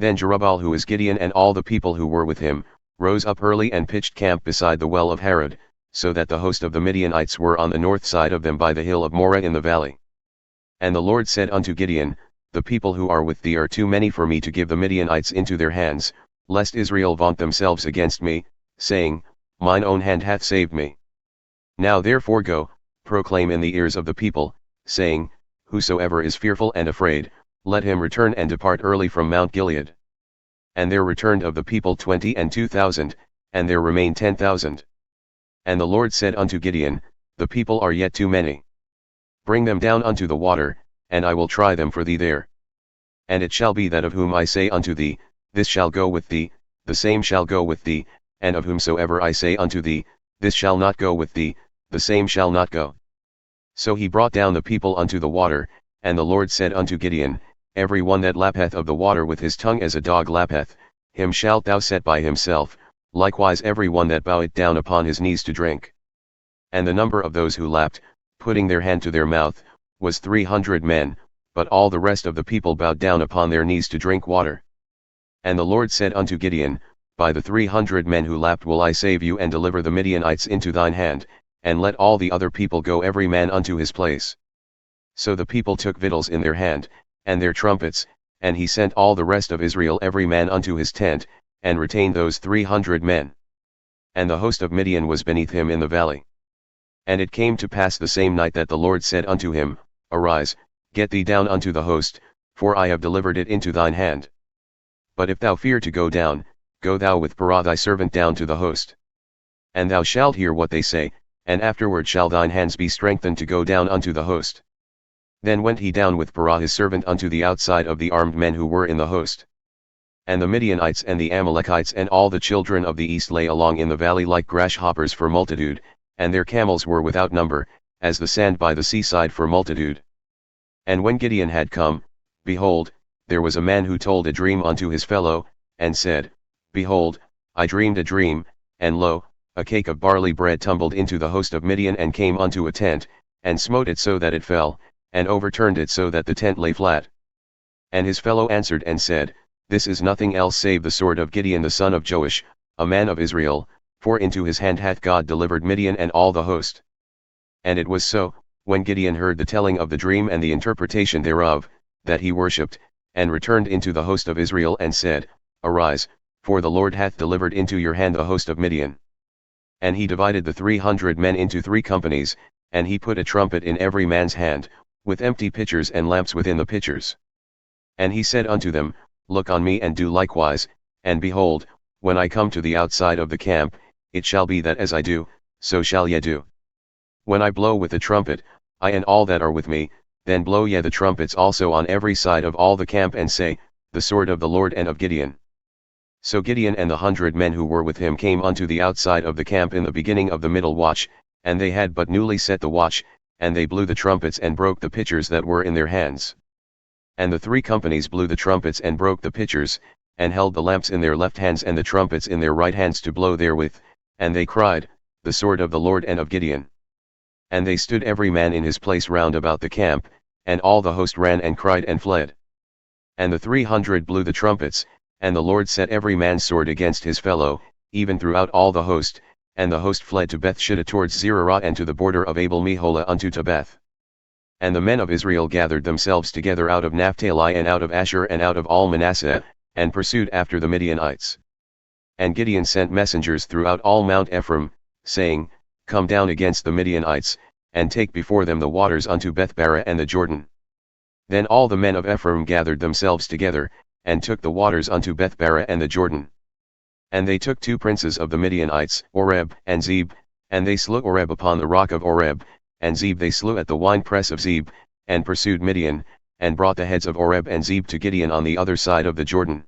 Then Jerubbaal, who is Gideon, and all the people who were with him, rose up early and pitched camp beside the well of Harod, so that the host of the Midianites were on the north side of them by the hill of Moreh in the valley. And the Lord said unto Gideon, The people who are with thee are too many for me to give the Midianites into their hands, lest Israel vaunt themselves against me, saying, Mine own hand hath saved me. Now therefore go, proclaim in the ears of the people, saying, Whosoever is fearful and afraid, let him return and depart early from Mount Gilead. And there returned of the people 22,000, and there remained 10,000. And the Lord said unto Gideon, The people are yet too many. Bring them down unto the water, and I will try them for thee there. And it shall be that of whom I say unto thee, This shall go with thee, the same shall go with thee, and of whomsoever I say unto thee, This shall not go with thee, the same shall not go. So he brought down the people unto the water, and the Lord said unto Gideon, Every one that lappeth of the water with his tongue as a dog lappeth, him shalt thou set by himself, likewise every one that boweth down upon his knees to drink. And the number of those who lapped, putting their hand to their mouth, was 300 men, but all the rest of the people bowed down upon their knees to drink water. And the Lord said unto Gideon, By the 300 men who lapped will I save you and deliver the Midianites into thine hand, and let all the other people go every man unto his place. So the people took victuals in their hand, and their trumpets, and he sent all the rest of Israel every man unto his tent, and retained those 300 men. And the host of Midian was beneath him in the valley. And it came to pass the same night that the Lord said unto him, Arise, get thee down unto the host, for I have delivered it into thine hand. But if thou fear to go down, go thou with Parah thy servant down to the host. And thou shalt hear what they say, and afterward shall thine hands be strengthened to go down unto the host. Then went he down with Parah his servant unto the outside of the armed men who were in the host. And the Midianites and the Amalekites and all the children of the east lay along in the valley like grasshoppers for multitude, and their camels were without number, as the sand by the seaside for multitude. And when Gideon had come, behold, there was a man who told a dream unto his fellow, and said, Behold, I dreamed a dream, and lo, a cake of barley bread tumbled into the host of Midian and came unto a tent, and smote it so that it fell, and overturned it so that the tent lay flat. And his fellow answered and said, This is nothing else save the sword of Gideon the son of Joash, a man of Israel, for into his hand hath God delivered Midian and all the host. And it was so, when Gideon heard the telling of the dream and the interpretation thereof, that he worshipped, and returned into the host of Israel and said, Arise, for the Lord hath delivered into your hand the host of Midian. And he divided the 300 men into 3 companies, and he put a trumpet in every man's hand, with empty pitchers and lamps within the pitchers. And he said unto them, Look on me and do likewise, and behold, when I come to the outside of the camp, it shall be that as I do, so shall ye do. When I blow with the trumpet, I and all that are with me, then blow ye the trumpets also on every side of all the camp and say, The sword of the Lord and of Gideon. So Gideon and the 100 men who were with him came unto the outside of the camp in the beginning of the middle watch, and they had but newly set the watch, and they blew the trumpets and broke the pitchers that were in their hands. And the 3 companies blew the trumpets and broke the pitchers, and held the lamps in their left hands and the trumpets in their right hands to blow therewith, and they cried, The sword of the Lord and of Gideon. And they stood every man in his place round about the camp, and all the host ran and cried and fled. And the 300 blew the trumpets, and the Lord set every man's sword against his fellow, even throughout all the host, and the host fled to Beth-shittah towards Zererah and to the border of Abel-meholah unto Tabeth. And the men of Israel gathered themselves together out of Naphtali and out of Asher and out of all Manasseh, and pursued after the Midianites. And Gideon sent messengers throughout all Mount Ephraim, saying, Come down against the Midianites, and take before them the waters unto Bethbarah and the Jordan. Then all the men of Ephraim gathered themselves together, and took the waters unto Bethbarah and the Jordan. And they took 2 princes of the Midianites, Oreb and Zeb, and they slew Oreb upon the rock of Oreb, and Zeb they slew at the winepress of Zeb, and pursued Midian, and brought the heads of Oreb and Zeb to Gideon on the other side of the Jordan.